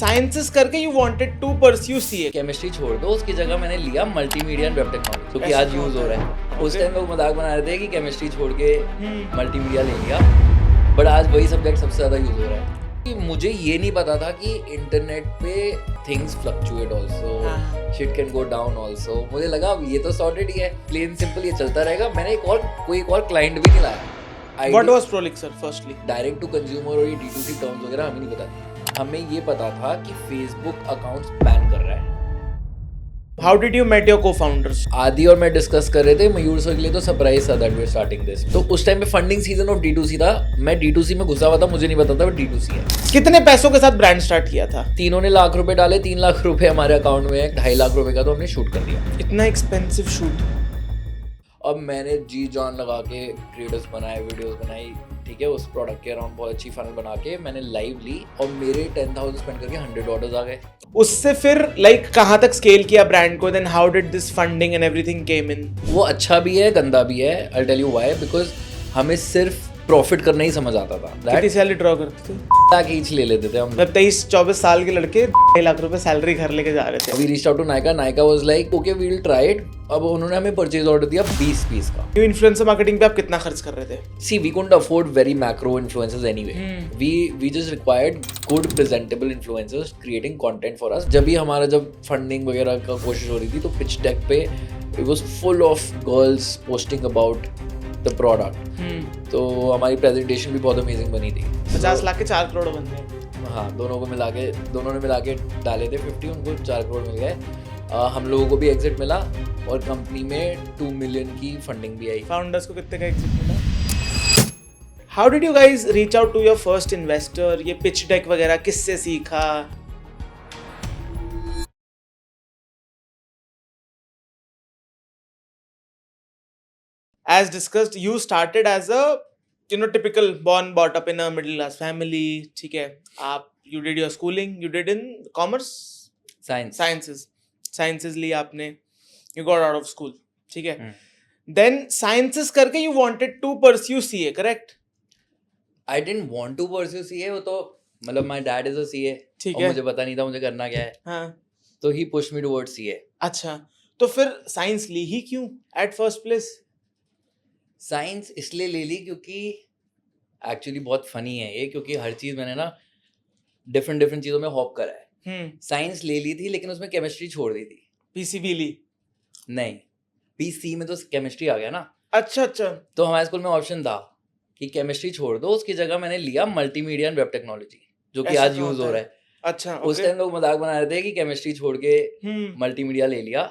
Sciences करके you wanted to pursue CA. Chemistry छोड़ दो, उसकी जगह मैंने लिया मल्टीमीडिया एंड वेब टेक्नोलॉजी, जो कि ऐसा आज क्यों यूज हो होता रहा है? है। उस Okay. टाइम लोग मजाक बना रहे थे कि केमिस्ट्री छोड़ के हम्म। मल्टीमीडिया ले लिया, बट आज वही सब्जेक्ट सबसे ज्यादा यूज हो रहा है। कि मुझे ये नहीं पता था कि इंटरनेट पे थिंग्स फ्लक्चुएट आल्सो, हाँ। Shit can go down also. मुझे लगा अब ये तो सॉर्टेड ही है, प्लेन सिंपल ये चलता रहेगा। मैंने कोई एक और क्लाइंट भी नहीं लाया। व्हाट वाज प्रोलिक sir firstly? Direct to consumer और ये D2C टर्म्स वगैरह हमें नहीं पता था। हमें ये पता था कि फेसबुक अकाउंट्स बैन कर रहा है। How did you met your co-founders? आदि और मैं डिस्कस कर रहे थे, मयूर सर के लिए तो सरप्राइज था that we are starting this. तो उस टाइम पे फंडिंग सीजन ऑफ D2C था, मैं D2C में घुसा हुआ था, मुझे नहीं पता था वो D2C है। कितने पैसों के साथ ब्रांड स्टार्ट किया था? तीनों ने लाख रुपए डाले, 3 लाख रुपए हमारे अकाउंट में है, 2.5 लाख रुपए का तो हमने शूट कर दिया। इतना एक्सपेंसिव शूट? अब मैंने जी जान लगा के क्रिएटर्स बनाए, वीडियोस बनाई, ठीक है, उस प्रोडक्ट के अराउंड बहुत अच्छी फनल बना के मैंने लाइव ली और मेरे 10,000 स्पेंड करके 100 ऑर्डर्स आ गए। उससे फिर लाइक कहाँ तक स्केल किया ब्रांड को? Then how did this funding and everything came in? वो अच्छा भी है, गंदा भी है। I tell you why, because हमें सिर्फ प्रॉफिट करना ही समझ आता था। कितनी सैलरी ड्रॉ करते थे? लाख ईच ले लेते थे हम। मतलब 23-24 साल के लड़के 2.5 लाख रुपए सैलरी घर लेके जा रहे थे। We reached out to Nykaa. Nykaa was like, okay, we'll try it. अब उन्होंने हमें परचेज ऑर्डर दिया 20 पीस का। यू इन्फ्लुएंसर मार्केटिंग पे आप कितना खर्च कर रहे थे? See, we couldn't afford very macro influencers anyway. We just required good presentable influencers creating content for us. जब फंडिंग वगैरह का कोशिश हो रही थी तो पिच डेक पे it was full of girls posting about the product. तो हमारी प्रेजेंटेशन भी बहुत अमेजिंग बनी थी। 50 लाख के 4 करोड़ बन गए। हाँ, दोनों ने मिला के डाले थे 50, उनको 4 करोड़ मिल गए। हम लोगों को भी एग्जिट मिला और कंपनी में 2 मिलियन की फंडिंग भी आई। फाउंडर्स को कितने का एग्जिट मिला? How did you guys reach out to your first investor? ये पिच डेक वगैरह किससे सीखा? As discussed, you started as a typical born brought up in a middle class family. ठीक है, आप you did your schooling, you did in commerce, sciences ली आपने, you got out of school, ठीक है. Then sciences करके you wanted to pursue CA, correct? I didn't want to pursue CA, वो तो मतलब my dad is a CA, ठीक और है. मुझे पता नहीं था मुझे करना क्या है, हाँ. तो he pushed me towards CA. अच्छा, तो फिर साइंस ली ही क्यों at first place? साइंस इसलिए ले ली क्योंकि एक्चुअली बहुत फनी है ये, क्योंकि हर चीज़ मैंने ना डिफरेंट चीज़ों में हॉप करा है। साइंस ले ली थी लेकिन उसमें केमिस्ट्री छोड़ दी थी। PCB ली? नहीं, PC में तो केमिस्ट्री आ गया ना। अच्छा। तो हमारे स्कूल में ऑप्शन था कि केमिस्ट्री छोड़ दो, उसकी जगह मैंने लिया मल्टीमीडिया एंड वेब टेक्नोलॉजी, जो कि ऐसा आज क्यों यूज होता हो रहा है? है। अच्छा, उस टाइम लोग मजाक बना रहे थे कि केमिस्ट्री छोड़ के मल्टीमीडिया ले लिया,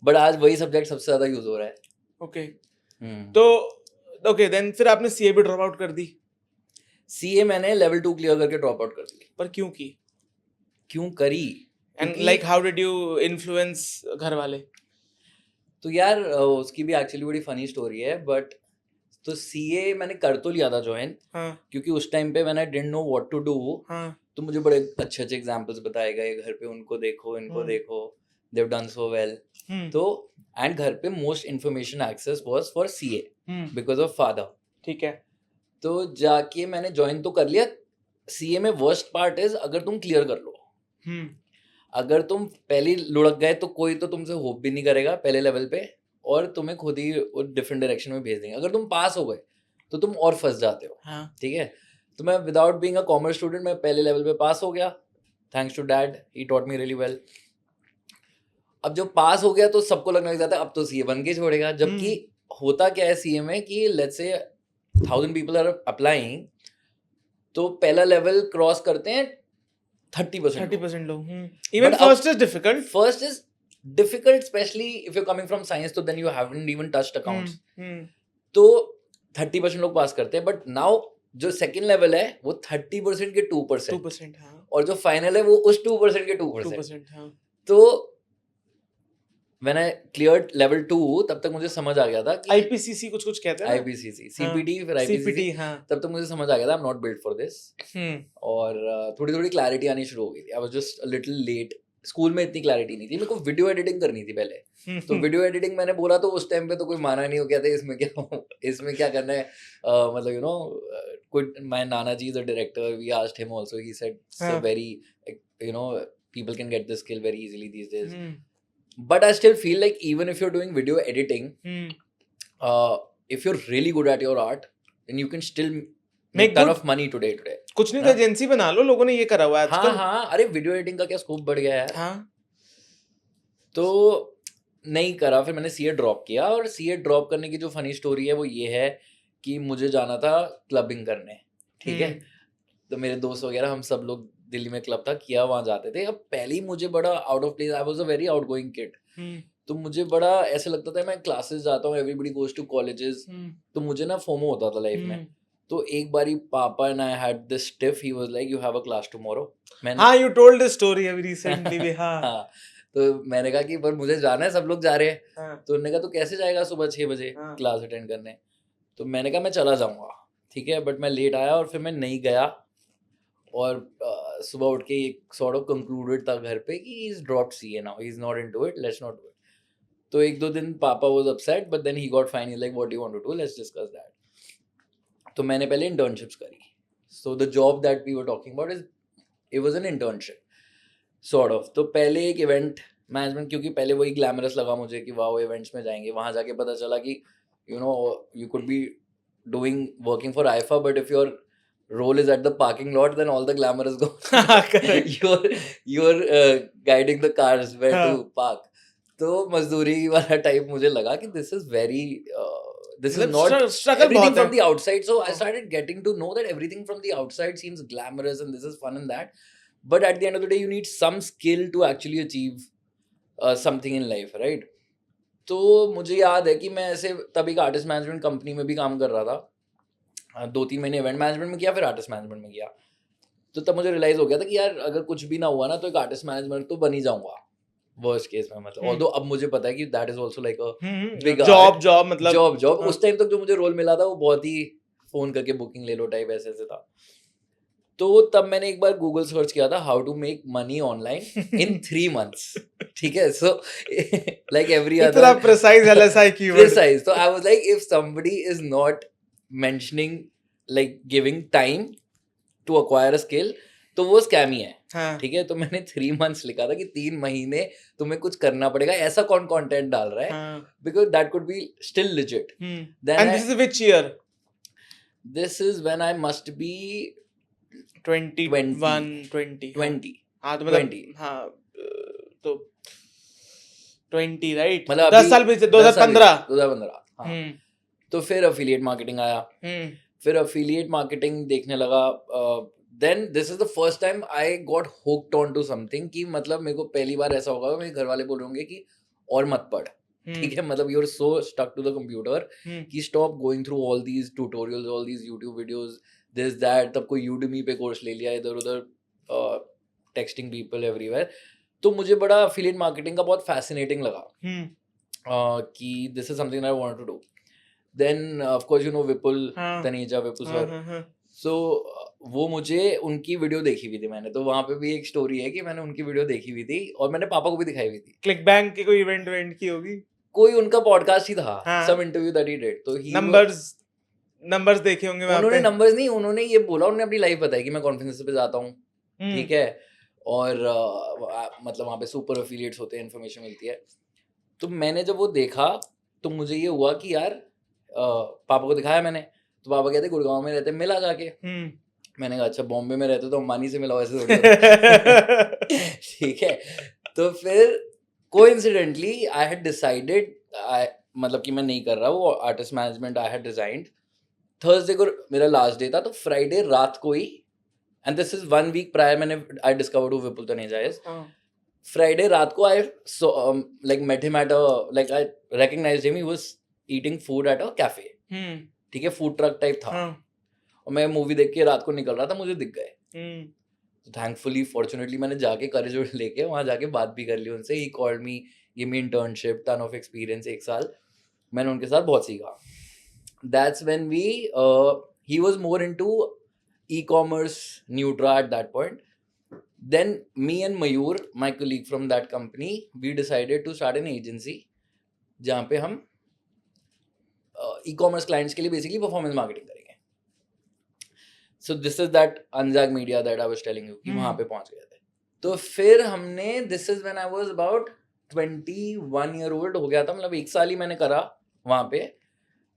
बट आज वही सब्जेक्ट सबसे ज्यादा यूज हो रहा है। ओके, तो ओके देन फिर आपने सीए भी ड्रॉप आउट कर दी? सीए मैंने लेवल 2 क्लियर करके ड्रॉप आउट कर दी। पर क्यों की? क्यों करी? And like how did you influence घर वाले? तो यार उसकी भी एक्चुअली बड़ी फनी स्टोरी है, बट तो सीए मैंने कर तो लिया था ज्वाइन, क्योंकि उस टाइम पे मैंने didn't know what to do. तो मुझे बड़े अच्छे एग्जांपल्स बताए गए घर पे, उनको देखो इनको देखो, they have done so well. तो एंड घर पे most information access was for CA because of father. ठीक है, तो जाके मैंने ज्वाइन तो कर लिया। सीए में वर्स्ट पार्ट इज अगर तुम क्लियर कर लो, अगर तुम पहले लुढ़क गए तो कोई तो तुमसे होप भी नहीं करेगा पहले लेवल पे, और तुम्हें खुद ही डिफरेंट डायरेक्शन में भेज देंगे। अगर तुम पास हो गए तो तुम और फंस जाते हो। ठीक है, तो मैं without being a commerce student मैं पहले लेवल पे पास हो गया, thanks to dad, he taught me really well. अब जब पास हो गया तो सबको लगने लग जाता है अब तो सीए बन के छोड़ेगा, जबकि होता क्या है सीए में कि let's say 1000 people are applying, तो पहला लेवल क्रॉस करते हैं 30% लोग। Even first is difficult specially if you coming from science, तो then you haven't even touched accounts. तो 30% लोग पास करते हैं, बट नाउ जो सेकंड लेवल है वो 30% के 2%, और जो फाइनल है वो उस 2% के 2%। तो when I cleared level 2 तब तक मुझे समझ आ गया था कि IPCC कुछ कहते हैं ना, IPCC CPT फिर IPCC, तब तक मुझे समझ आ गया था I'm not built for this। और थोड़ी क्लैरिटी आनी शुरू हो गई थी। I was just a little late। School में इतनी क्लैरिटी नहीं थी, मेरे को वीडियो एडिटिंग करनी थी पहले। तो वीडियो एडिटिंग मैंने बोला तो उस टाइम पे तो कोई माना नहीं हो गया था, इसमें क्या करना है, मतलब यू नो कोई, my nana ji is a director, we asked him also, he said it's a very you know, people can get this skill very easily these days. Hmm. But I still feel like even if you're doing video editing, Hmm. if you're really good at your art, then you can still Make make ton good. of money today. कुछ नहीं तो हाँ? Agency बना लो, लोगों ने ये करा हुआ है हाँ आजकल. हाँ, अरे वीडियो एडिटिंग का क्या स्कोप बढ़ गया है. हाँ. तो नहीं करा, फिर मैंने सीए ड्रॉप किया. और सीए ड्रॉप करने की जो फनी स्टोरी है वो ये है कि मुझे जाना था क्लबिंग करने, ठीक है. तो मेरे दोस्त वगैरह हम सब लोग, दिल्ली में क्लब था किया, वहाँ जाते थे. अब पहले ही मुझे बड़ा out of place, I was a very out going kid, तो मुझे बड़ा ऐसे लगता था मैं क्लासेस जाता हूँ, एवरीबडी गोज टू कॉलेजेस, तो मुझे ना फोमो होता था लाइफ में. तो एक बारी पापा and I had this tiff, he was like you have a class tomorrow. मैंने हाँ, you told this story अभी recently भी. हाँ. हाँ, तो मैंने कहा कि पर मुझे जाना है, सब लोग जा रहे हैं. हाँ. तो उन्होंने कहा तो कैसे जाएगा सुबह 6 बजे हाँ. क्लास अटेंड करने. तो मैंने कहा मैं चला जाऊंगा, ठीक है, बट मैं लेट आया और फिर मैं नहीं गया. और सुबह उठ के एक सॉर्ट ऑफ कंक्लूडेड था घर पे कि he is dropped CA now, he is not into it, let's not do it. तो एक दो दिन पापा was upset, but then he got fine, he like what do you want to do, let's discuss that. तो मैंने पहले internships करी. So the job that we were talking about is, it was an internship sort of. तो पहले एक event management, क्योंकि पहले वही ग्लैमरस लगा मुझे कि वाह इवेंट्स में जाएंगे. वहाँ जाके पता चला कि you know you could be doing working for IIFA, but if your role is at the parking lot, then all the glamour is gone. Correct. you're guiding the cars where हाँ. to park. तो मजदूरी वाला type मुझे लगा कि this is very this is मतलब not struggle everything बहुत from है. the outside. So I हाँ. started getting to know that everything from the outside seems glamorous and this is fun and that, but at the end of the day you need some skill to actually achieve something in life, right? तो मुझे याद है कि मैं ऐसे तब एक artist management company में भी काम कर रहा था. 2-3 महीने इवेंट मैनेजमेंट में किया, फिर आर्टिस्ट मैनेजमेंट में किया. तो तब मुझे रियलाइज हो गया था कि यार अगर कुछ भी ना हुआ ना तो एक आर्टिस्ट मैनेजमेंट तो बन ही जाऊंगा वर्स्ट केस में. मतलब ऑल्दो अब मुझे पता है कि that is also like a big job मतलब जॉब. हाँ. उस टाइम तक जो मुझे रोल मिला था वो बहुत ही फोन करके बुकिंग ले लो टाइप ऐसे ऐसे था. तो तब मैंने एक बार गूगल सर्च किया था how to make money online in 3 months. ठीक है, सो लाइक एवरी इतना other precise LSI keyword. precise. So I was like, if somebody is not mentioning like giving time to acquire a skill, तो वो scam ही है. हाँ. ठीक है, तो मैंने 3 months लिखा था कि 3 महीने तुम्हें कुछ करना पड़ेगा, ऐसा कौन कंटेंट डाल रहा है, हाँ. because that could be still legit. Then And this is which year? this is when I must be 21, 20. 20. हाँ तो मतलब 20. हाँ तो 20 राइट. मतलब 10 साल पीछे 2015. 2015. हाँ. तो फिर अफिलिएट मार्केटिंग आया. फिर अफिलिएट मार्केटिंग देखने लगा. Then this is the first time I got hooked on to something कि मतलब मेरे को पहली बार ऐसा होगा मेरे घर वाले बोल रहे होंगे कि और मत पढ़. ठीक है, मतलब you are so stuck to the computer कि stop going through all these tutorials, all these YouTube videos, this that. तब कोई यूडेमी पे कोर्स ले लिया, इधर उधर टेक्सटिंग पीपल एवरीवेयर. तो मुझे बड़ा अफिलिएट मार्केटिंग का बहुत फैसिनेटिंग लगा कि this is something I want to do. Then of course you know Vipul Taneja, Vipul sir. So वो मुझे उनकी वीडियो देखी हुई थी मैंने. तो वहाँ पे भी एक स्टोरी है कि मैंने उनकी वीडियो देखी हुई थी और मैंने पापा को भी दिखाई हुई थी. क्लिक बैंक की कोई इवेंट की होगी, कोई उनका पॉडकास्ट ही था, हाँ. Some interview that he did. तो नंबर्स देखे होंगे वहाँ पे. उन्होंने नंबर्स नहीं, उन्होंने ये बोला, उन्होंने अपनी लाइफ बताई कि मैं कॉन्फ्रेंस पे जाता हूँ, ठीक है, और मतलब वहाँ पे सुपर एफिलिएट्स होते हैं, इन्फॉर्मेशन मिलती है. तो मैंने जब वो देखा तो मुझे ये हुआ कि यार पापा को दिखाया मैंने. तो पापा कहते गुड़गांव में रहते, मिला जाके. मैंने कहा अच्छा बॉम्बे में रहते तो अंबानी से मिला वैसे थोड़ी. ठीक है, तो फिर कोइंसिडेंटली आई हैड डिसाइडेड, मतलब कि मैं नहीं कर रहा वो artist management. I had resigned. Thursday को मेरा लास्ट डे था, तो फ्राइडे रात को ही, and this is 1 week prior, मैंने I discovered who Vipul Taneja is. Friday रात को I like met him at a, like I recognised him, he was eating food at a cafe. ठीक है, फूड ट्रक टाइप था. और मैं मूवी देख के रात को निकल रहा था, मुझे दिख गए. तो थैंकफुली फॉर्चुनेटली मैंने जाके करेज लेके वहाँ जाके बात भी कर ली उनसे. He called me, give me internship, ton of experience, 1 साल मैंने उनके साथ बहुत सीखा. That's when he was more into e-commerce, Nutra at that point. Then me and Mayur, my colleague from that company, we decided to start an agency जहाँ पे हम e-commerce clients के लिए basically performance marketing करेंगे. So this is that Anzag Media that I was telling you कि वहाँ पे पहुँच गए थे. तो फिर हमने this is when I was about 21 year old हो गया था, मतलब 1 साल ही मैंने करा वहाँ पे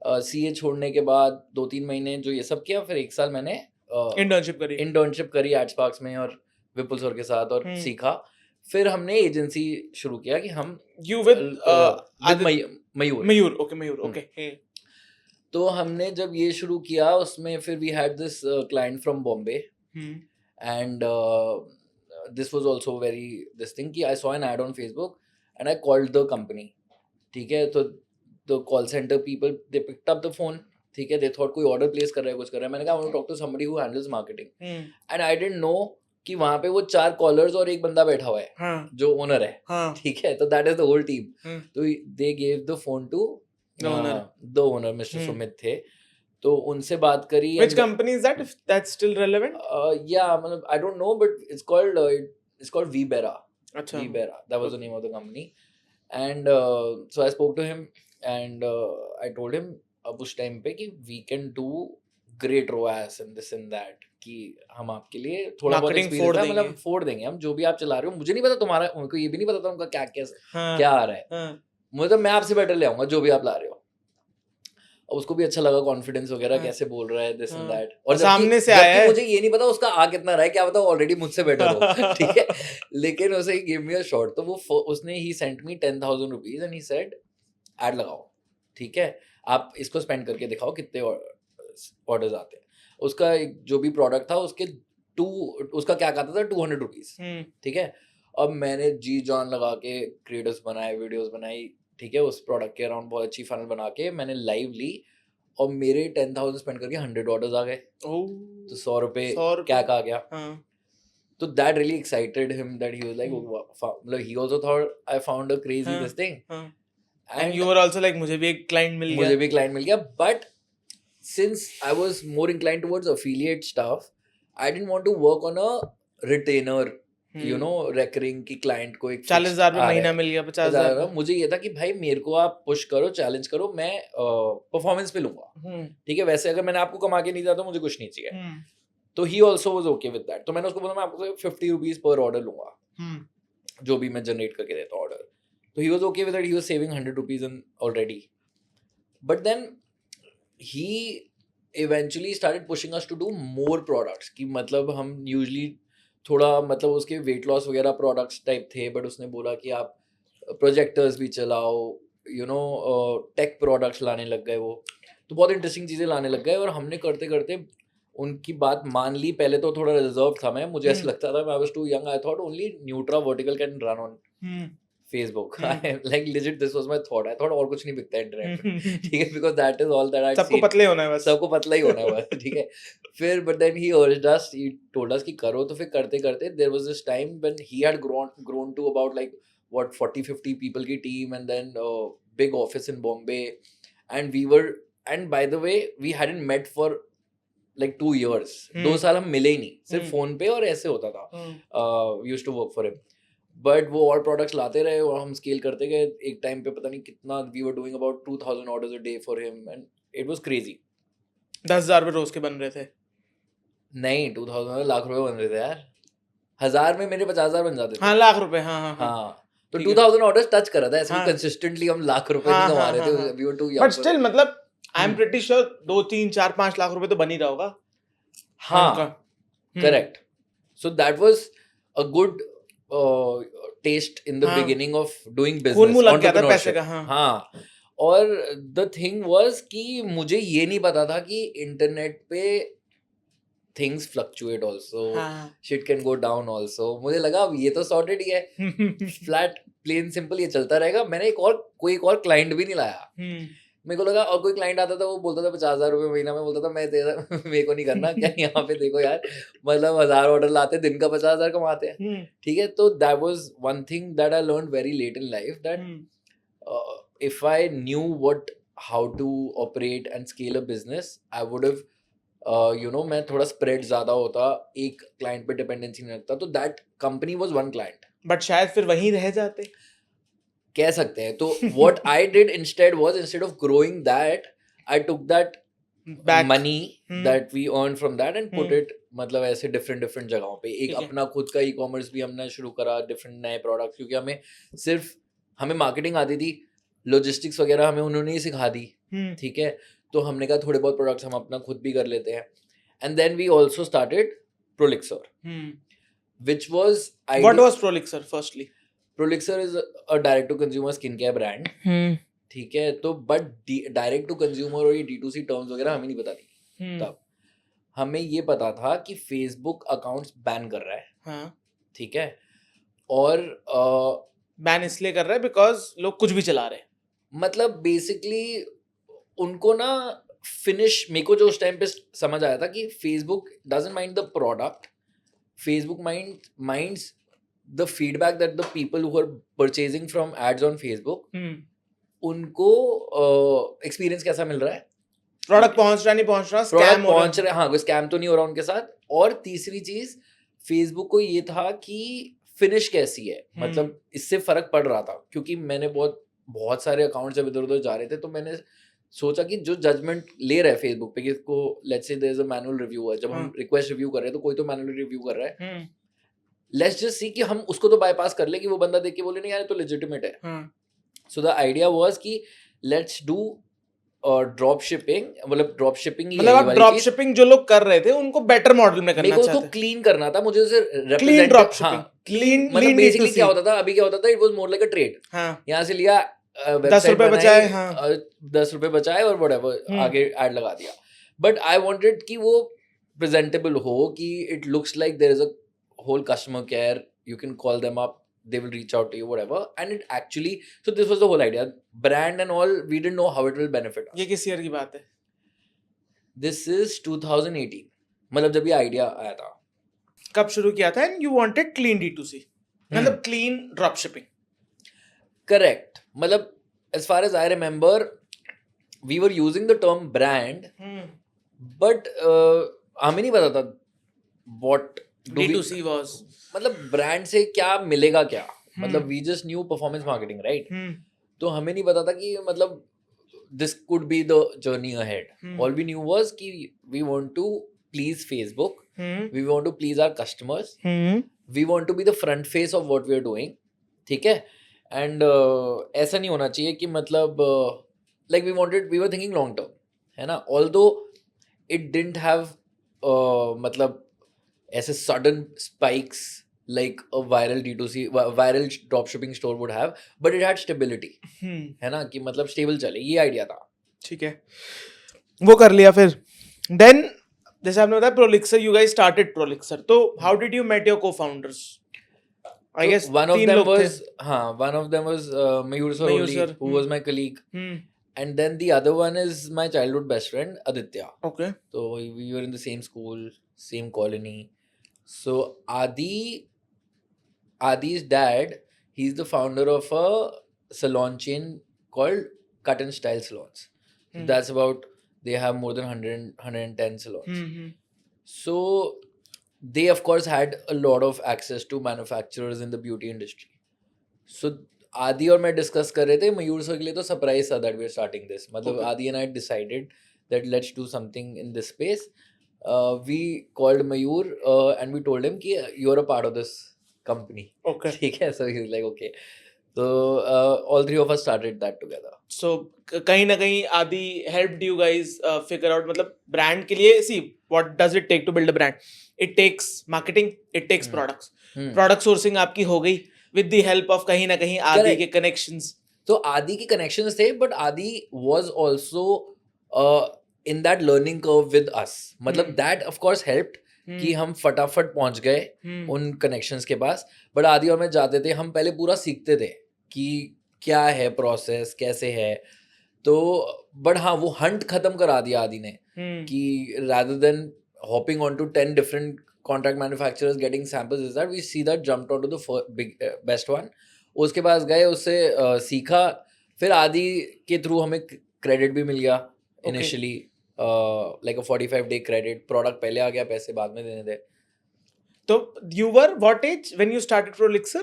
सीए छोड़ने के बाद 2-3 महीने जो ये सब किया, फिर 1 साल मैंने इंटर्नशिप करी एडस्पार्क्स में और विपुल सर के साथ और हम्म। सीखा। फिर हमने एजेंसी शुरू किया कि हम you with Mayur Mayur hmm. Okay तो हमने जब ये शुरू किया उसमें फिर we had this client from Bombay and this was also very this thing कि I saw an ad on Facebook and I called the company, ठीक है। तो the call centre people they picked up the phone, ठीक है, they thought कोई order place कर रहा है, कुछ कर रहा है। मैंने कहा I want to talk to somebody who handles marketing and I didn't know कि वहाँ पे वो 4 कॉलर्स और एक बंदा बैठा हुआ है जो ओनर है, ठीक है। तो that is the whole team. तो they gave the phone to the owner mister Sumit थे, तो उनसे बात करी। Which company is that, if that's still relevant? Yeah, मतलब I don't know, but it's called Vibera. अच्छा Vibera, that was the name of the company. And so I spoke to him and I told him अब उस time पे कि we can do great ROAS and this and that, कि हम आपके लिए थोड़ा बहुत Marketing experience फोड़ है, मतलब देंगे। फोड़ देंगे हम जो भी आप चला रहे हो। मुझे नहीं पता तुम्हारा, उनको ये भी नहीं पता था उनका क्या क्या हाँ, क्या आ रहा है। हाँ, मुझे तो मैं आपसे बेटर ले आऊंगा जो भी आप ला रहे हो। और उसको भी अच्छा लगा, कॉन्फिडेंस वगैरह हाँ, कैसे बोल रहा है दिस एंड हाँ। दैट। और सामने से आया है। मुझे ये नहीं पता उसका आ कितना रहा है, क्या पता ऑलरेडी मुझसे बेटर हो, ठीक है। लेकिन उसे ही गिव मी अ शॉट। तो वो उसने he sent me 10,000 rupees and he said ad लगाओ, ठीक है, आप इसको स्पेंड करके दिखाओ कितने ऑर्डर्स आते हैं। उसका जो भी प्रोडक्ट था उसका क्या कहता था 200 रुपीज, ठीक है। अब मैंने जी जान लगा के क्रिएटिव्स बनाए, वीडियोस बनाई, ठीक है, उस प्रोडक्ट के अराउंड बहुत अच्छी फनल बना के मैंने लाइव ली और मेरे 10,000 स्पेंड करके 100 ऑर्डर्स आ गए। तो 100 रुपए क्या आ गया। तो that really excited him that he was like, मतलब he also thought I found a crazy this thing and you were also like मुझे भी एक क्लाइंट मिल गया। But since I was more inclined towards affiliate stuff, I didn't want to work on a retainer, you know, recurring की client को एक 40,000 रुपए महीना मिल गया, 50,000। मुझे ये था कि भाई मेरे को आप पुश करो, चैलेंज करो, मैं परफॉर्मेंस पे लूंगा, ठीक है। वैसे अगर मैंने आपको कमा के नहीं दिया तो मुझे कुछ नहीं चाहिए। तो he also was okay with that. तो मैंने उसको बोला मैं आपको 50 रुपीज पर ऑर्डर लूंगा, जो भी मैं जनरेट करके देता हूँ ऑर्डर। तो he was okay with that, he was saving 100 rupees already. But then he eventually started pushing us to do more products, कि मतलब हम usually थोड़ा मतलब उसके वेट लॉस वगैरह प्रोडक्ट्स टाइप थे, बट उसने बोला कि आप प्रोजेक्टर्स भी चलाओ, यू नो, टेक प्रोडक्ट्स लाने लग गए वो। तो बहुत इंटरेस्टिंग चीज़ें लाने लग गए और हमने करते करते उनकी बात मान ली। पहले तो थोड़ा रिजर्व था मैं, मुझे ऐसा लगता था, I was too young, I thought only nutra vertical can run on Facebook. Like legit this was my thought. I thought और कुछ नहीं बिकता इंटरनेट पे, ठीक है, because that is all that I सबको पतले होना है बस, सबको पतला ही होना है बस, ठीक है। फिर but then he urged us, he told us कि करो। तो फिर करते करते there was this time when he had grown to about like what 40-50 people की team and then big office in Bombay and we were, and by the way we hadn't met for like 2 years. 2 साल हम मिले ही नहीं, सिर्फ phone पे और ऐसे होता था। We used to work for him. But वो और प्रोडक्ट्स लाते रहे और हम स्केल करते गए। एक टाइम पे पता नहीं कितना, we were doing about 2,000 orders a day for him and it was crazy. 10,000 रुपए रोज के बन रहे थे? नहीं, 2,000 लाख रुपए बन रहे थे यार। 1,000 में मेरे 50,000 बन जाते थे। हाँ, लाख रुपए, हाँ। तो 2,000 ऑर्डर्स टच कर रहा था, ऐसे कंसिस्टेंटली हम लाख रुपए नहीं कमा रहे थे। We were too young, but still मतलब I am pretty sure 2, 3, 4, 5 lakh रुपए तो बन ही रहा होगा। हाँ, correct. So that was a good taste in the beginning of doing business, entrepreneurship. हाँ, और the thing was कि मुझे ये नहीं पता था कि इंटरनेट पे things fluctuate also, shit can go down also. मुझे लगा अब ये तो sorted ही है, flat plain simple ये चलता रहेगा। मैंने कोई एक और client भी नहीं लाया। मेरे को लगा और कोई क्लाइंट आता था वो बोलता था 50,000 रुपए महीना में, बोलता था मैं मेरे को नहीं करना। क्या यहाँ पे देखो यार, मतलब 1,000 ऑर्डर लाते दिन का 50,000 कमाते हैं, ठीक है। तो that was one thing that I learned very late in life, that if I knew what how to operate and scale a business, I would have you know, मैं थोड़ा स्प्रेड ज्यादा होता, एक क्लाइंट पे डिपेंडेंसी नहीं रखता। तो that company was one client. But शायद फिर वहीं रह जाते, कह सकते हैं। तो what I did instead was, instead of growing that, I took that Back. Money hmm, that we earn from that and put hmm, it मतलब ऐसे डिफरेंट डिफरेंट जगहों पे एक ठीक है। अपना खुद का ई कॉमर्स भी हमने शुरू करा डिफरेंट नए प्रोडक्ट्स क्योंकि हमें मार्केटिंग आती थी लॉजिस्टिक्स वगैरह हमें उन्होंने ही सिखा दी ठीक है तो हमने कहा थोड़े बहुत प्रोडक्ट्स हम अपना खुद भी कर लेते हैं and then we also started Prolixer which was What was Prolixer firstly? Prolixer is a direct to consumer skin care brand ठीक है तो बट डायरेक्ट टू कंज्यूमर और ये D2C टर्म्स वगैरह हमें नहीं पता थी तब हमें ये पता था कि फेसबुक अकाउंट्स बैन कर रहा है हाँ, ठीक है और बैन इसलिए कर रहा है बिकॉज लोग कुछ भी चला रहे हैं। मतलब बेसिकली उनको ना फिनिश मेरे को जो उस टाइम पे समझ आया था कि Facebook doesn't mind the product Facebook minds the feedback that the people who are purchasing from ads on Facebook उनको एक्सपीरियंस कैसा मिल रहा है प्रोडक्ट पहुंच रहा नहीं पहुंच रहा, प्रोडक्ट स्कैम हो रहा पहुंच रहे हाँ कोई स्कैम तो नहीं हो रहा उनके साथ और तीसरी चीज फेसबुक को ये था कि फिनिश कैसी है मतलब इससे फर्क पड़ रहा था क्योंकि मैंने बहुत सारे अकाउंट जब इधर उधर जा रहे थे तो मैंने सोचा कि जो जजमेंट ले रहा है फेसबुक पे कि इसको let's say there is a manual review है जब हम रिक्वेस्ट रिव्यू कर रहे हैं तो कोई तो मैनुअल रिव्यू कर रहा है लेट्स जस्ट सी कि हम उसको तो बाईपास कर ले कि वो बंदा देख के बोले नहीं यार ये तो लेजिटिमेट है सो द आइडिया वाज कि लेट्स डू ड्रॉप शिपिंग मतलब ड्रॉप शिपिंग ही मतलब है आप वाली ड्रॉप चीज शिपिंग जो लोग कर रहे थे उनको बेटर मॉडल में मेरे करना को चाहते उसको थे। क्लीन करना था मुझे उसे क्लीन represent ड्रॉप हाँ शिपिंग, क्लीन लीन मतलब बेसिकली D2C। क्या होता था अभी क्या होता था it was more like a trade हाँ, यहाँ से लिया 10 वेबसाइट रुपए बनाई बचाए, हाँ। 10 रुपए बचाए और व्हाटएवर आगे ऐड लगा दिया बट आई वांटेड कि वो प्रेजेंटेबल हो कि it looks like there is a whole customer care you can call them up they will reach out to you whatever and it actually so this was the whole idea brand and all we didn't know how it will benefit us ये किस year की बात है? this is 2018 मतलब जब ये idea आया था कब शुरू किया था? And you wanted clean D2C, मतलब क्लीन ड्रॉप शिपिंग। करेक्ट मतलब as far as I remember we were using the term brand but हमें नहीं पता था what do we D2C was मतलब ब्रांड से क्या मिलेगा क्या मतलब we just knew performance marketing right तो हमें नहीं पता था कि मतलब this could be the journey ahead all we knew was कि we want to please Facebook we want to please our customers we want to be the front face of what we are doing ठीक है and ऐसा नहीं होना चाहिए कि मतलब like we were thinking long term है ना ऑल्दो इट डिडंट हैव मतलब ऐसे sudden spikes like a viral D2C viral drop shipping store would have but it had stability है ना कि मतलब stable चले ये आइडिया था ठीक है वो कर लिया फिर देन जैसे आपने बताया Prolixr you guys started Prolixr तो how did you met your co-founders I guess one of तीन them लोग थे was हाँ one of them was Mayur sir Mayur only sir, who was my colleague and then the other one is my childhood best friend Aditya okay so we were in the same school same colony so Adi's dad, he's the founder of a salon chain called Cut and Style Salons. So that's about, they have more than 110 salons. So they of course had a lot of access to manufacturers in the beauty industry. So Adi और मैं discuss कर रहे थे मयूर sir के लिए तो surprise था that we are starting this. मतलब Adi and I decided that let's do something in this space. We called Mayur and we told him कि you're a part of this company. Okay. ठीक है so he's like okay so all three of us started that together so कहीं ना कहीं आदि helped you guys figure out मतलब brand के लिए see what does it take to build a brand it takes marketing it takes products product sourcing आपकी हो गई with the help of कहीं ना कहीं आदि के connections तो आदि के connections थे but आदि was also in that learning curve with us मतलब that of course helped कि हम फटाफट पहुंच गए उन कनेक्शंस के पास बट आदि और मैं जाते थे हम पहले पूरा सीखते थे कि क्या है प्रोसेस कैसे है तो बट हाँ वो हंट खत्म करा दिया आदि ने कि rather than hopping on to 10 different contract manufacturers getting samples is that we see that jumped onto the best one उसके पास गए उससे सीखा फिर आदि के थ्रू हमें क्रेडिट भी मिल गया initially like a 45-day credit product पहले आ गया पैसे बाद में देने थे तो you were what age when you started Prolixer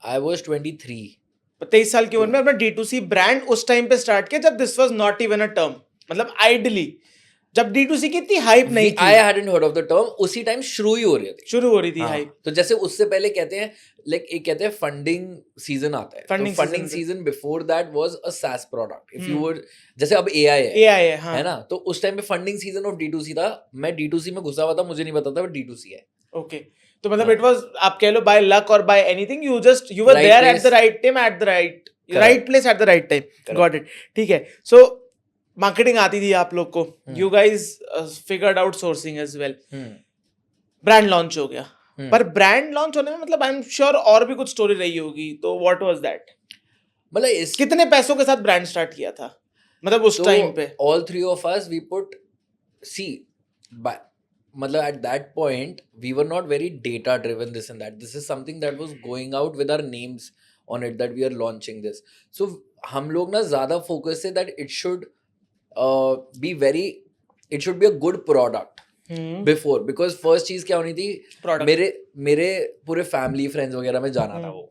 I was 23 23 साल की उम्र में अपना D2C ब्रांड उस टाइम पे स्टार्ट किया जब this was not even a term मतलब आइडली जब D2C की इतनी हाइप नहीं थी, I hadn't heard of the term, उसी टाइम शुरू ही हो रही थी। शुरू हो रही थी हाँ, हाइप। तो जैसे उससे पहले कहते हैं लाइक एक कहते हैं फंडिंग सीजन आता है, तो Funding funding season season before that was a SaaS product if you hmm. वर, जैसे अब AI है AI है, हाँ, है ना, तो उस टाइम पे फंडिंग सीजन ऑफ D2C था, मैं D2C में घुसा हुआ था, मुझे नहीं पता था वो D2C है। ओके। तो मतलब हाँ। इट वाज, आप कह लो बाय लक और by anything, you were Right there at the place. Right time at the right Correct. Place at the right time. Correct. Got it. ठीक है, सो मार्केटिंग आती थी आप लोग को, you guys figured out sourcing as well, brand launch हो गया। पर ब्रांड लॉन्च होने में मतलब आई एम श्योर और भी कुछ स्टोरी रही होगी, तो व्हाट वाज दैट? मतलब इस कितने पैसों के साथ ब्रांड स्टार्ट किया था मतलब उस टाइम पे? all three of us we put, see, but मतलब at that point we were not very data driven, this and that, this is something that was going out with our names on it that we are launching this, so हम लोग ना ज़्यादा focus है that it should be very, it should be a good product before, because first चीज क्या होनी थी, Product. मेरे पूरे फैमिली फ्रेंड्स वगैरह में जाना था वो,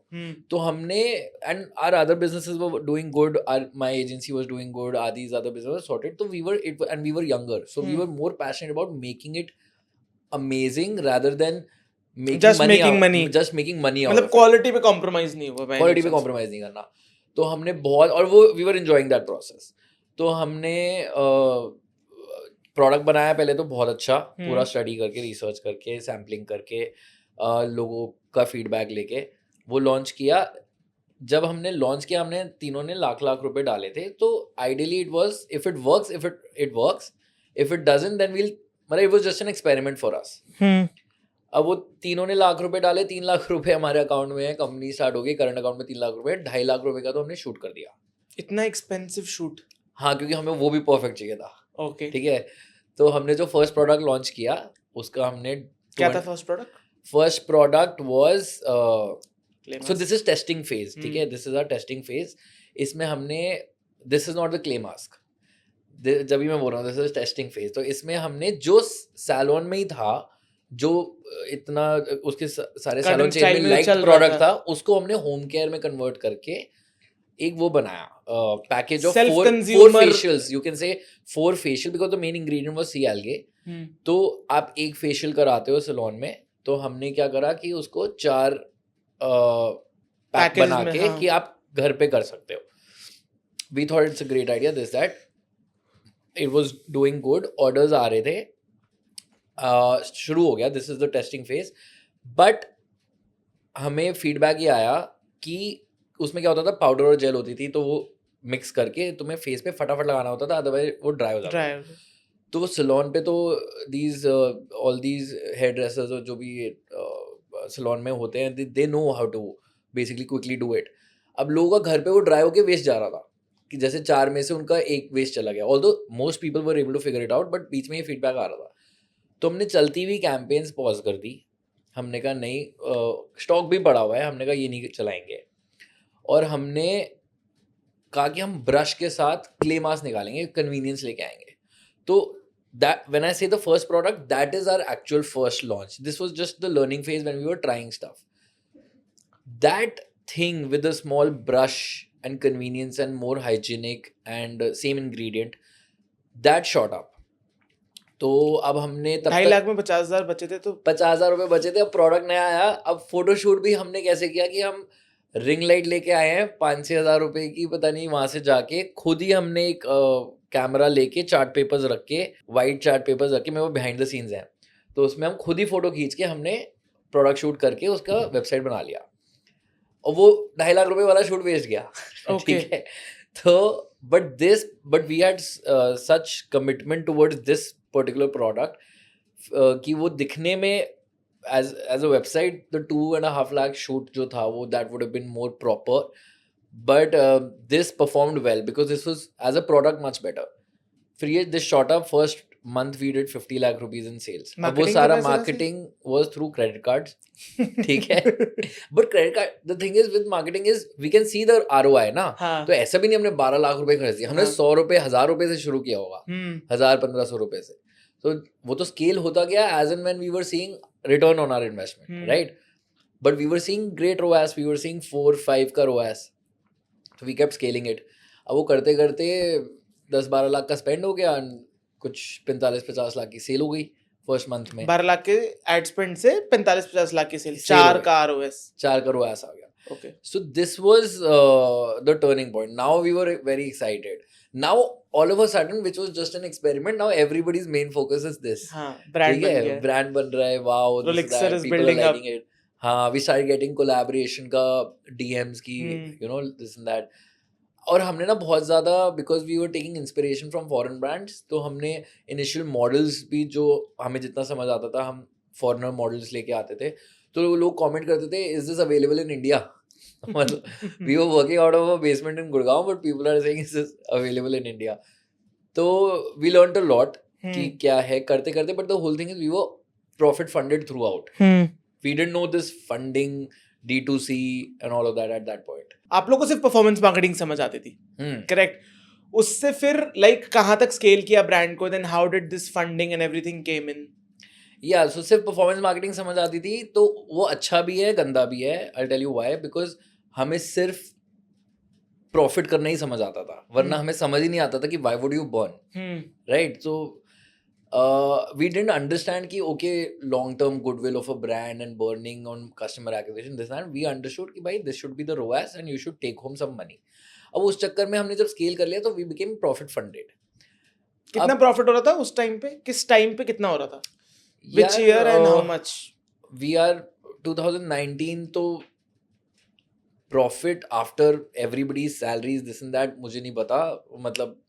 तो हमने, and our other businesses were doing good, my agency was doing good, आदीज अदर बिजनेस वाज सॉर्टेड, तो we were it and we were younger, so we were more passionate about making it amazing rather than Just making money. Just making money, मतलब quality पे compromise नहीं हुआ, quality पे compromise नहीं करना, तो हमने बहुत, और वो we were enjoying that process, तो हमने प्रोडक्ट बनाया पहले तो बहुत अच्छा, पूरा स्टडी करके, रिसर्च करके, सैम्पलिंग करके, लोगों का फीडबैक लेके वो लॉन्च किया। जब हमने लॉन्च किया, हमने तीनों ने लाख रुपए डाले थे, तो ideally it was, if it works, it works, if it doesn't then well, मतलब it was just an experiment for us. अब वो तीनों ने लाख रुपए डाले, 3 लाख रुपए हमारे अकाउंट में है, कंपनी स्टार्ट हो गई, करंट अकाउंट में 3 लाख रुपए, 2.5 लाख रुपए का तो हमने शूट कर दिया। इतना एक्सपेंसिव शूट? हाँ, क्योंकि हमें वो भी परफेक्ट चाहिए था। ओके, ठीक है, तो हमने जो फर्स्ट प्रोडक्ट लॉन्च किया उसका हमने, क्या था first product? First product was, so this is testing phase, ठीक है, this is our testing phase. इसमें हमने, this is not the clay mask, जब भी मैं बोल रहा हूँ दिस इज टेस्टिंग फेज, तो इसमें हमने जो सैलून में ही था, जो इतना उसके सारे सैलून चेन में लाइक प्रोडक्ट था, उसको हमने होम केयर में कन्वर्ट करके एक वो बनाया, package of 4 facials, you can say 4 facial, because the main ingredient was sea algae. तो आप एक फेशियल कराते हो सैलून में, तो हमने क्या करा कि उसको 4 पैक बना के, कि आप घर पे कर सकते हो। We thought it's a great idea, this that, it was doing good, orders आ रहे थे, शुरू हो गया, this is the testing phase, but हमें फीडबैक ये आया कि उसमें क्या होता था, पाउडर और जेल होती थी, तो वो मिक्स करके तुम्हें फेस पे फटाफट लगाना होता था, अदरवाइज वो ड्राई हो जाता था। तो वो सैलून पे तो these all these hair dressers और जो भी सैलून में होते हैं, they know how to basically quickly do it. अब लोगों का घर पे वो ड्राई होके वेस्ट जा रहा था, कि जैसे 4 में से उनका एक वेस्ट चला गया, although most people were able to figure it out, but बीच में ये फीडबैक आ रहा था। तो हमने चलती हुई कैंपेन्स पॉज कर दी, हमने कहा नहीं, स्टॉक भी पड़ा हुआ है, हमने कहा ये नहीं चलाएंगे, और हमने कहा कि हम ब्रश के साथ क्ले मास्क निकालेंगे, कन्वीनियंस लेके आएंगे। तो that, when I say the first product, that is our actual first launch. This was just the learning phase when we were trying stuff. That thing with a small brush and convenience and more hygienic and same ingredient, that shot up. तो अब हमने तब 2.5 लाख में 50,000 बचे थे, तो 50,000 रुपए बचे थे। अब प्रोडक्ट नया आया, अब फोटोशूट भी हमने कैसे किया कि हम रिंग लाइट लेके आए हैं 5-6 हज़ार रुपए की, पता नहीं, वहां से जाके खुद ही हमने एक कैमरा लेके चार्ट पेपर्स रख के, वाइट चार्ट पेपर्स रख के, मेरे वो बिहाइंड द सीन्स हैं, तो उसमें हम खुद ही फोटो खींच के हमने प्रोडक्ट शूट करके उसका वेबसाइट बना लिया, और वो 2.5 लाख रुपए वाला शूट वेस्ट गया। ठीक है, तो but we had such commitment towards this particular product कि वो दिखने में as a website, the 2.5 lakh shoot जो था वो, that would have been more proper, but this performed well because this was as a product much better. फिर this shot up, first month we did 50 lakh rupees in sales. अब वो सारा marketing was through credit cards, ठीक है, but credit card, the thing is with marketing is we can see the ROI ना, तो ऐसा भी नहीं हमने 12 लाख रुपए खर्च दिए, हमने 100 रुपए 1000 रुपए से शुरू किया होगा, 1000-1500 रुपए से, तो वो तो स्केल होता गया as and when we were seeing return on our investment, right? But we were seeing great ROAS, we were seeing 4-5 का ROAS, so we kept scaling it. अब वो करते करते 10-12 लाख का स्पेंड हो गया, कुछ 45-50 लाख की सेल हो गई फर्स्ट मंथ में, 12 लाख के एड स्पेंड से 45-50 लाख की सेल, Sale हो 4 गई। का आरओएस। 4 करोड़ ऐसा आ गया। Okay, So this was the turning point. Now we were very excited. Now all of a sudden, which was just an experiment, now everybody's main focus is this. हाँ, brand ठीक बन है, गया है। ब्रांड बन रहा है, wow, this Rolexer that, is people are building up. liking it. हाँ, we started getting collaboration का DMs की, हम्म। you know, this and that. और हमने ना बहुत ज़्यादा, because we were taking inspiration from foreign brands, तो हमने initial models भी, जो हमें जितना समझ आता था, हम foreigner models लेके आते थे, तो लोग comment करते थे, is this available in India? मतलब we were working out of a basement in Gurgaon, but people are saying is this available in India? तो we learned a lot कि क्या है करते करते, but the whole thing is we were profit funded throughout. We didn't know this funding, D2C and all of that at that point. आप लोग को सिर्फ परफॉर्मेंस मार्केटिंग समझ आती थी, करेक्ट? उससे फिर लाइक कहाँ तक स्केल किया ब्रांड को, then how did this funding and everything came in? या सो सिर्फ परफॉर्मेंस मार्केटिंग समझ आती थी, तो वो अच्छा भी है गंदा भी है। I tell you why, because हमें सिर्फ प्रॉफिट करना ही समझ आता था, वरना हमें समझ ही नहीं आता था कि why would you burn, right? So we didn't understand कि okay long term goodwill of a brand and burning on customer acquisition this and we understood कि भाई this should be the ROAS and you should take home some money. अब उस चक्कर में हमने जब scale कर लिया तो we became profit funded. कितना प्रॉफिट हो रहा था उस टाइम पे? किस टाइम पे कितना हो रहा था? Which year and how much? We are 2019, तो profit after everybody's salaries this and that मुझे नहीं पता, मतलब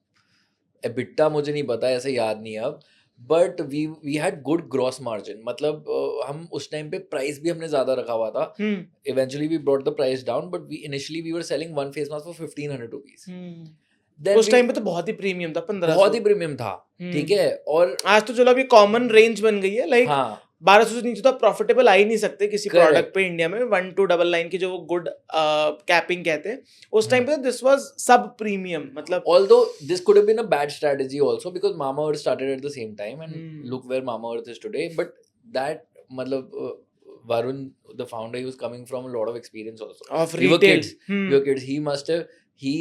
EBITDA मुझे नहीं पता, ऐसे याद नहीं अब, but we had good gross margin. मतलब हम उस टाइम पे प्राइस भी हमने ज्यादा रखा हुआ था। Eventually we brought the price down, but we initially we were selling one face mask for 1500 rupees. उस टाइम पे तो बहुत ही प्रीमियम था, 1500 बहुत ही प्रीमियम था, ठीक है। और आज तो चलो अभी कॉमन रेंज बन गई है, लाइक हाँ 1200 से नीचे तो प्रॉफिटेबल आ ही नहीं सकते किसी Correct. प्रोडक्ट पे इंडिया में। 1299 की जो वो गुड कैपिंग कहते हैं, उस टाइम पे दिस वाज सब प्रीमियम। मतलब although this could have been a bad strategy also because Mamaearth started at the same time and look where Mamaearth is today, but that मतलब Varun, the founder, he was coming from a lot of experience also of we were retail. kids we were kids. He must have he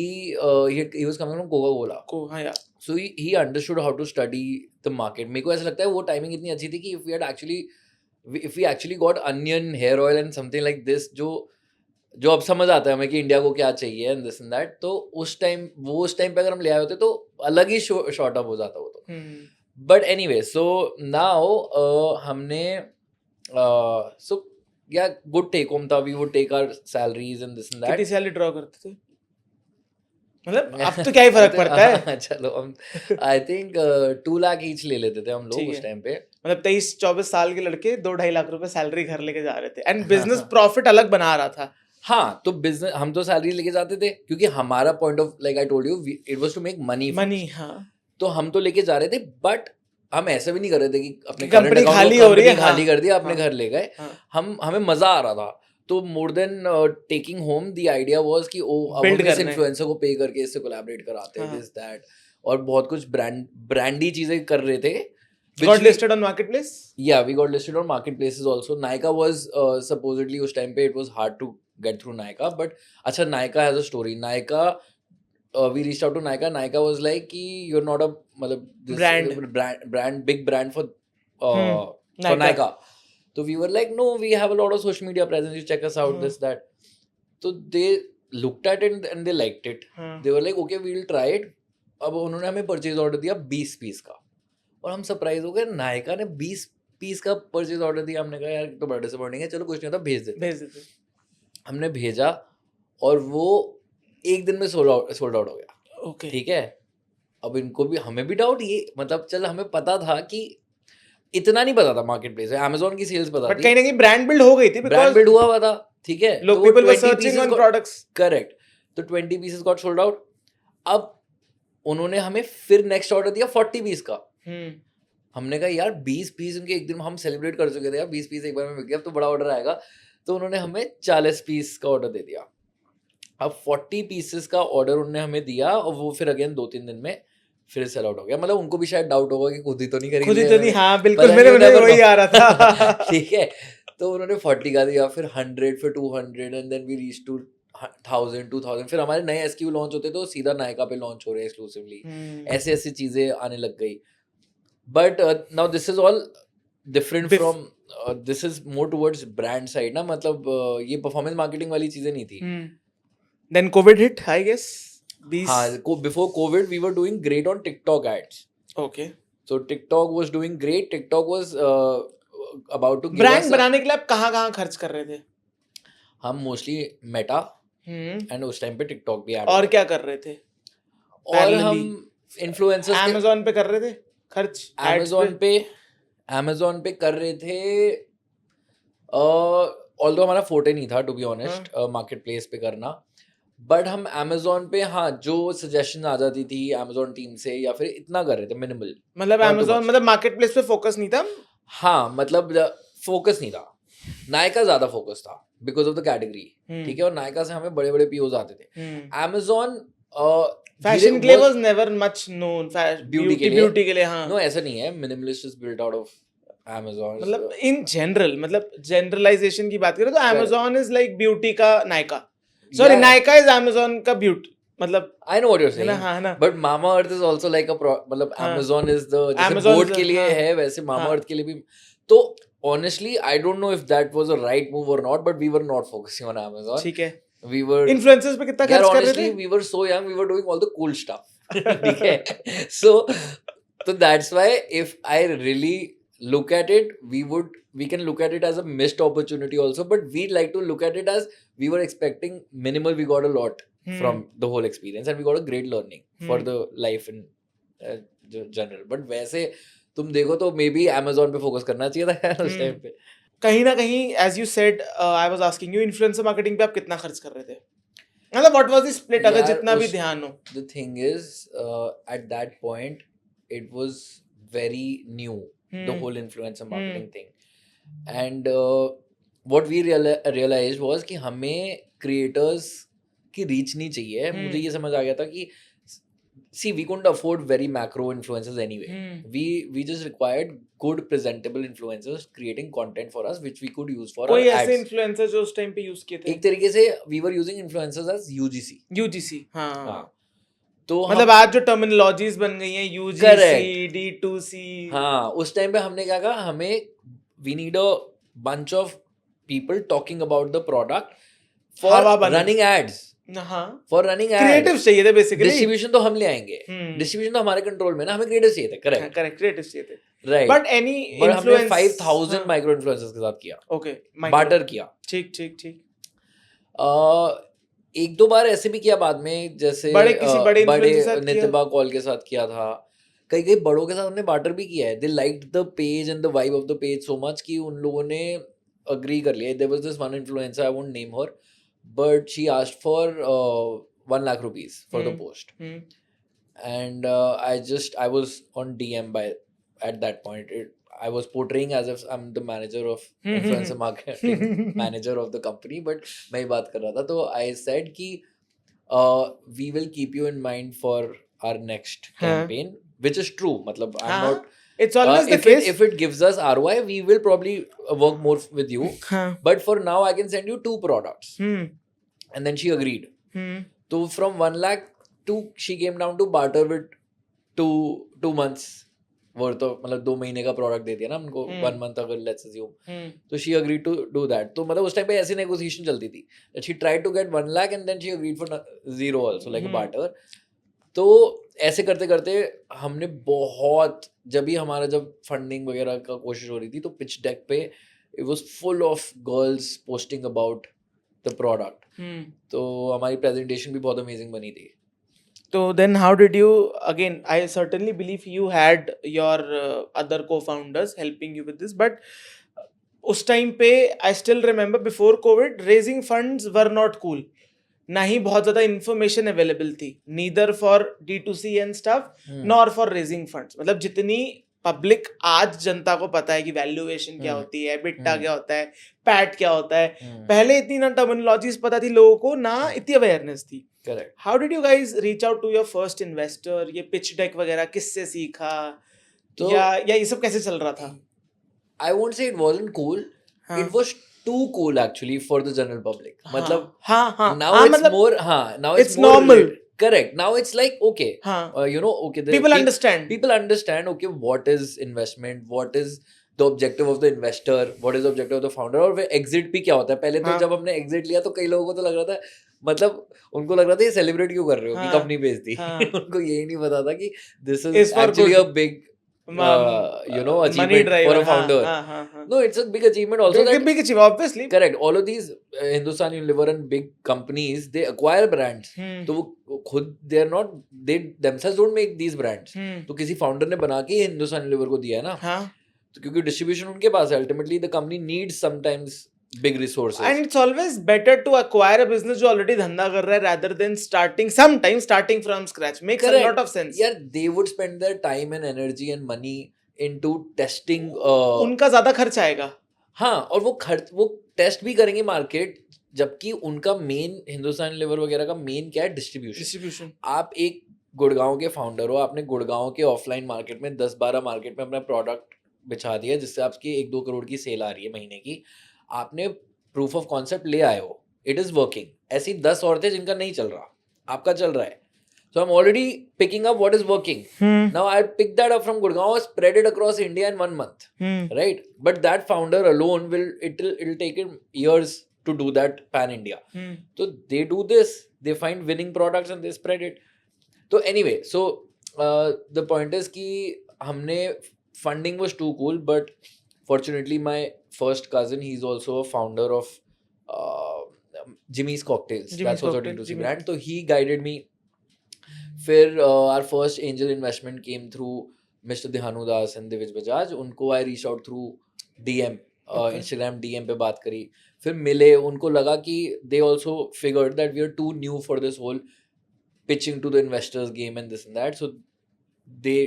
was coming from Coca-Cola, हाँ यार, so he understood how to study the market. मेरे को ऐसा लगता है वो timing इतनी अच्छी थी कि if we actually got onion hair oil and something like this, जो अब समझ आता है हमें कि इंडिया को क्या चाहिए एंड दिस एंड दैट, तो उस टाइम पे अगर हम ले आए होते तो अलग ही शॉर्ट अप हो जाता वो तो। बट एनीवे, सो नाउ हमने सो या गुड टेक होम था, we would take our salaries and this and that. कितनी सैलरी ड्रॉ करते थे? मतलब अब तो क्या ही फर्क पड़ता है। चलो हम आई थिंक 2 लाख ईच ले लेते थे हम लोग उस टाइम पे। मतलब 23-24 साल के लड़के 2-2.5 लाख रुपए सैलरी घर लेके जा रहे थे, एंड बिजनेस प्रॉफिट अलग बना रहा था। हाँ, तो बिजनेस हम तो सैलरी लेके जाते थे क्योंकि हमारा point of, like I told you, it was to make money. हाँ, तो हम तो लेके जा रहे थे, बट हम ऐसे भी नहीं कर रहे थे कि अपने कंपनी खाली हो रही है, खाली कर दिया, अपने घर ले गए। हाँ. हमें मजा आ रहा था। तो more than taking home, the idea was कि अब हम इस इन्फ्लुएंसर को पे करके इससे कोलैबोरेट कराते हैं, दिस दैट, और बहुत कुछ ब्रांडी चीजें कर रहे थे। Got listed on marketplace? Yeah, we got listed on marketplaces also. Nykaa was supposedly उस time पे it was hard to get through Nykaa, but अच्छा, Nykaa has a story. Nykaa, we reached out to Nykaa. Nykaa was like कि you're not a मतलब brand big brand for Nykaa. So we were like, no, we have a lot of social media presence. You check us out, this that. So they looked at it and they liked it. They were like, okay, we'll try it. अब उन्होंने हमें purchase order दिया 20 piece का, और हम surprise हो गए। नायका ने 20 पीस का परचेज ऑर्डर दिया। हमने कहा यार तो बड़ा डिसअपॉइंटिंग है, चलो कुछ नहीं होता, भेज देते। हमने भेजा और वो एक दिन में सोल्ड आउट हो गया। ओके, ठीक है। अब इनको भी, हमें भी डाउट, ये मतलब चल हमें पता था कि इतना नहीं पता था मार्केट प्लेस है, अमेज़न की सेल्स पता थी, बट कहीं ना कहीं ब्रांड बिल्ड हो गई थी, ब्रांड बिल्ड हुआ था, ठीक है। लोग people were searching on products, correct. तो 20 पीसेस गॉट सोल्ड आउट। अब उन्होंने हमें फिर नेक्स्ट ऑर्डर दिया 40 पीस का। हमने कहा यार 20 पीस उनके एक दिन में हम सेलिब्रेट कर चुके थे यार, 20 पीस एक बार में बिक गया, अब तो बड़ा ऑर्डर आएगा। तो उन्होंने हमें 40 पीस का ऑर्डर दे दिया। अब 40 पीसेस का ऑर्डर उन्होंने हमें दिया, और वो फिर अगेन 2-3 दिन में फिर सेल आउट हो गया। मतलब उनको भी शायद डाउट होगा कि खुद ही तो नहीं खरीद, खुद ही तो नहीं। हाँ बिल्कुल, मेरे मन में वही आ रहा था। ठीक है। तो उन्होंने 40 का दिया, फिर 100, फिर 200, and then we reach to 1000, 2000। फिर हमारे नए SKU लॉन्च होते तो सीधा नायका पे लॉन्च हो रहे हैं एक्सक्लूसिवली। ऐसी चीजें आने लग गई। But now this is all different Bef- from this is more towards brand side ना, मतलब ये performance marketing वाली चीजें नहीं थी. Then COVID hit, I guess. हाँ, before COVID we were doing great on TikTok ads. Okay. So TikTok was doing great. TikTok was about to give brand us बनाने के लिए आप कहाँ खर्च कर रहे थे? हम मोस्टली मेटा एंड उस टाइम पे टिकटॉक भी ऐड और क्या कर रहे थे? और parallelly? हम इन्फ्लुएंसर्स Amazon पे कर रहे थे खर्च? ads Amazon पे कर रहे थे. ऑल्दो हमारा फोटे नहीं था to be honest marketplace पे करना, बट हम Amazon पे हाँ जो सजेशन आ जाती थी Amazon टीम से या फिर इतना कर रहे थे मिनिमल. मतलब Not too Amazon much. मतलब मार्केट प्लेस पे फोकस नहीं था. हाँ मतलब फोकस नहीं था. नायका ज्यादा फोकस था बिकॉज ऑफ द कैटेगरी. ठीक है, और नायका से हमें बड़े बड़े पीओज आते थे. Amazon फैशन के लिए was never much known. Beauty के लिए? ब्यूटी के लिए हाँ. नो ऐसा नहीं है, minimalist is built out of Amazon. मतलब इन जनरल, मतलब जनरलाइजेशन की बात करें तो Amazon इज लाइक ब्यूटी का Nykaa. Sorry, Nykaa is Amazon का ब्यूटी. मतलब I know what you're है ना? saying. हाँ, है ना? But Mama Earth is also like a मतलब हाँ. Amazon is the जैसे Amazon boat is के a- लिए हाँ. है वैसे Mama हाँ. Earth के लिए भी. तो honestly I don't know if that was a right move or not, but we were not focusing on Amazon. ठीक है. We were इन्फ्लुएंसर्स पे कितना यार खर्च कर रहे honestly थे? we were so young, we were doing all the cool stuff. ठीक है. So that's why if I really look at it, we can look at it as a missed opportunity also, but we like to look at it as we were expecting minimal, we got a lot from the whole experience and we got a great learning for the life in general. But वैसे तुम देखो तो may be Amazon पे focus करना चाहिए था यार उस टाइम पे. कहीं ना कहीं as you said, I was asking you, influencer marketing पे आप कितना खर्च कर रहे थे? मतलब व्हाट वाज द स्प्लिट, अगर यार, जितना भी उस- ध्यान हो? The thing is at that point it was very new, the whole influencer marketing thing, and what we realized was कि हमें creators की reach नहीं चाहिए. मुझे ये समझ आ गया था कि see we couldn't afford very macro influencers anyway. We just required good presentable influencers creating content for us which we could use for कोई our ऐसे ads. इन्फ्लुएंसर जो उस टाइम पे यूज किए थे? एक तरीके से we were using influencers as UGC. UGC. हाँ. हाँ. तो मतलब आज जो टर्मिनोलॉजीज बन गई हैं, यूजीसी, Correct. D2C. हाँ, उस टाइम पे हमने क्या कहा, हमें we need a bunch of people talking about the product for हवा बनी. running ads. हाँ. For running ads. क्रिएटिव चाहिए थे बेसिकली. डिस्ट्रीब्यूशन तो हम ले आएंगे. डिस्ट्रीब्यूशन तो हमारे कंट्रोल में ना, हमें क्रिएटिव चाहिए थे. करेक्ट. करेक्ट, क्रिएटिव चाहिए थे. राइट. बट एनी बट हमने इन्फ्लुएंस 5000 माइक्रो इन्फ्लुएंसर्स के साथ किया. ओके. बार्टर किया. ठीक ठीक ठीक. एक दो बार ऐसे भी किया बाद में, जैसे बड़े किसी बड़े influencer के साथ किया? नितिबा कॉल के साथ किया था. कई कई बड़ों के साथ हमने बार्टर भी किया है. They liked the page and the vibe of the page so much कि उन लोगों ने अग्री कर लिया. There was this one influencer, I won't name her, but she asked for 1 lakh rupees for the post. And I was on DM by at that point. I was portraying as if I'm the manager of influencer marketing, manager of the company, but मैं ही बात कर रहा था. तो I said कि we will keep you in mind for our next campaign, which is true. मतलब I'm not. It's always the if case. if it gives us ROI, we will probably work more with you. But for now, I can send you 2 products. And then she agreed. So from 1 lakh to she came down to barter with 2 months worth of, मतलब 2 महीने का product दे दिया ना हमको. 1 month अगर let's assume. तो she agreed to do that. तो मतलब उस टाइम पे ऐसी नेगोशिएशन चलती थी. She tried to get 1 lakh and then she agreed for 0 also like a barter. तो ऐसे करते करते हमने बहुत, जब फंडिंग वगैरह का कोशिश हो रही थी तो पिच डेक पे it was full of girls posting about the product. तो हमारी प्रेजेंटेशन भी बहुत अमेजिंग बनी थी. So then how did you, again, I certainly believe you had your other co-founders helping you with this, but उस time पे I still remember before COVID raising funds were not cool. ना ही बहुत ज़्यादा information available थी, neither for D2C and stuff, nor for raising funds. मतलब जितनी public आज जनता को पता है कि वैल्यूएशन क्या होती है, बिट्टा क्या होता है, पैट क्या होता है, पहले इतनी ना टर्मिनोलॉजीज पता थी लोगों को, ना इतनी अवेयरनेस थी. Correct. How did you guys reach out to your first investor? ये पिच डेक वगैरह किससे सीखा? तो या ये सब कैसे चल रहा था? I won't say it wasn't cool. It was too cool actually for the general public. मतलब हाँ now it's मतलब more, now it's normal. Correct. Now it's like, okay, हाँ, okay, people understand. People understand, okay, what is investment, what is the objective of the investor, what is the objective of the founder, और फिर exit भी क्या होता है. पहले तो हाँ. जब हमने exit लिया तो कई लोगों को तो लग रहा था, मतलब उनको लग रहा था ये सेलिब्रेट क्यों कर रहे हो कि हाँ, कंपनी बेच दी. हाँ. उनको यही नहीं पता था कि this Is is for actually good. a big money achievement driver. for a founder. हाँ. No, it's a big achievement also. That Big achievement, obviously. correct, all of these Hindustan Unilever and big companies, they acquire brands. तो वो खुद they themselves don't make these brands. तो किसी founder ने बना के Hindustan Unilever को दिया है ना. हाँ. तो क्योंकि डिस्ट्रीब्यूशन उनके पास है. Ultimately the company needs sometimes big resources. And it's always better to acquire a business जो already धंधा कर रहा है rather than starting from scratch. Makes Correct. a lot of sense. Yeah, they would spend their time and energy and money into testing. उनका ज्यादा खर्च आएगा. हाँ, और वो टेस्ट भी करेंगे मार्केट, जबकि उनका मेन हिंदुस्तान लीवर वगैरह का मेन क्या है, डिस्ट्रीब्यूशन. आप एक गुड़गांव के फाउंडर हो, आपने गुड़गांव के ऑफलाइन मार्केट में 10-12 मार्केट में अपना प्रोडक्ट बिछा दिया जिससे आपकी 1-2 करोड़ की सेल आ रही है महीने की. आपने प्रूफ ऑफ कॉन्सेप्ट ले आए हो, इट इज वर्किंग. ऐसी 10 और थे जिनका नहीं चल रहा, आपका चल रहा है. So I'm already picking up what is working. Now I pick that up from Gurgaon, spread it across India in 1 month, right? But that founder alone it'll take him years to do that pan India. So they do this, they find winning products and they spread it. So anyway, so the point is कि हमने funding was too cool, but fortunately my first cousin, he's also a founder of Jimmy's Cocktails. That's also a D2C brand. So he guided me. फिर our first angel investment came through Mr. Dhanu Das and Divij Bajaj. उनको I reached out through DM, Instagram DM पे बात करी. फिर मिले, उनको लगा कि they also figured that we are too new for this whole pitching to the investors game and this and that. So they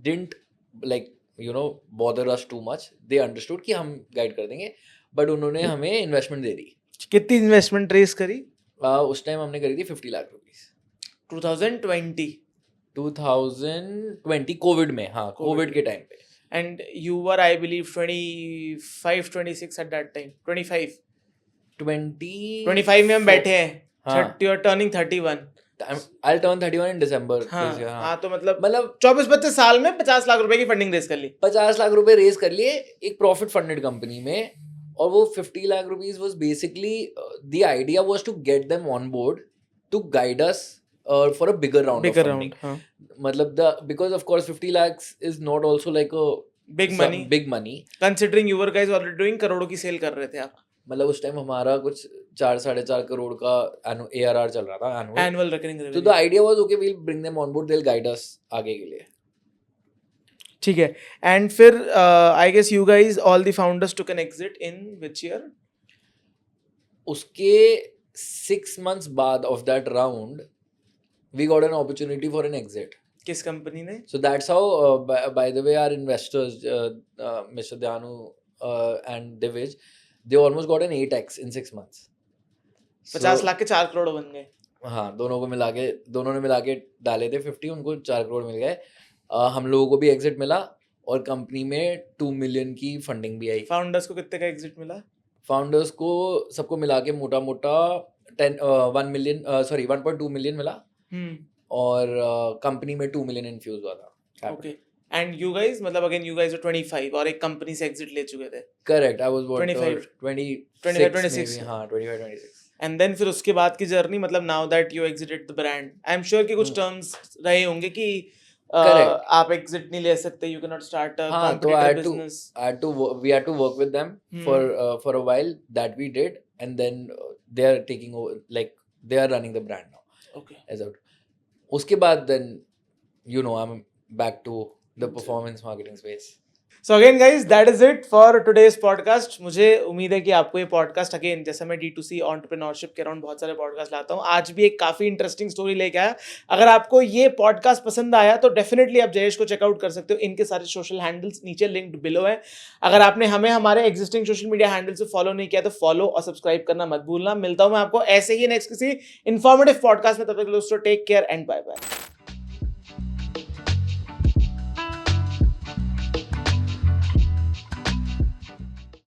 didn't bother us too much. They understood कि हम guide कर देंगे, but उन्होंने हमें investment दे दी. कितनी investment race करी? उस time हमने करी थी 50 लाख रुपीस. 2020 कोविड में. हाँ, कोविड के टाइम पे. And you were, I believe, 25, 26 at that time. 25 में हम बैठे हैं. हाँ. You are turning 31. I'll turn 31 in December. हाँ, तो मतलब 24-25 साल में 50 लाख रुपए की फंडिंग रेस कर ली. 50 लाख रुपए रेस कर लिए एक प्रॉफिट फंडेड कंपनी में. और वो 50 lakh rupees was basically the idea was to get them on board to guide us for a bigger round of funding. मतलब because of course 50 lakhs is not also like a big money considering you were guys already doing करोड़ों की cell कर रहे थे आप. मतलब उस time हमारा कुछ 4-4.5 करोड़ का ARR चल रहा था, annual recurring revenue. So the idea was okay, we'll bring them on board, they'll guide us आगे के लिए. ठीक है. And फिर I guess you guys all the founders took an exit in which year? उसके 6 months बाद of that round we got an opportunity for an exit. किस company ने? So that's how by the way our investors Mr. Dhanu and Divij, they almost got an 8x in 6 months. 50 lakh के 4 करोड़ बन गए. हाँ, दोनों ने मिला के डाले थे 50, उनको 4 करोड़ मिल गए. हम लोगों को भी एग्जिट मिला और कंपनी में 2 मिलियन की फंडिंग भी आई. फाउंडर्स को कितने का एग्जिट मिला? फाउंडर्स को सबको मिला के मोटा 1.2 मिलियन मिला. और कंपनी में 2 मिलियन इन्फ्यूज हुआ था. ओके. एंड यू गाइस, मतलब अगेन यू गाइस वर 25 और एक कंपनी से एग्जिट ले चुके थे. करेक्ट. I was 26. हां, 25-26. एंड देन फिर उसके बाद की जर्नी, मतलब now that you exerted the brand, I am sure कि कुछ टर्म्स रहे होंगे कि आप एग्जिट नहीं ले सकते, you can not start a competitive business. We had to work with them for a while. That we did, and then they are taking over, like they are running the brand now. Okay. उसके बाद then I'm back to the performance marketing space. So again guys, that is it for today's podcast. मुझे उम्मीद है कि आपको ये podcast again, जैसा मैं D2C entrepreneurship के अराउंड बहुत सारे podcast लाता हूँ, आज भी एक काफ़ी इंटरेस्टिंग स्टोरी लेके आया. अगर आपको ये podcast पसंद आया तो डेफिनेटली आप जयेश को चेकआउट कर सकते हो. इनके सारे सोशल हैंडल्स नीचे लिंक्ड बिलो है. अगर आपने हमें हमारे एग्जिस्टिंग सोशल मीडिया हैंडल से फॉलो नहीं किया तो फॉलो और सब्सक्राइब करना मत भूलना. मिलता हूँ मैं आपको ऐसे ही नेक्स्ट किसी इन्फॉर्मेटिव पॉडकास्ट में. तब तक दोस्तों take care and bye bye.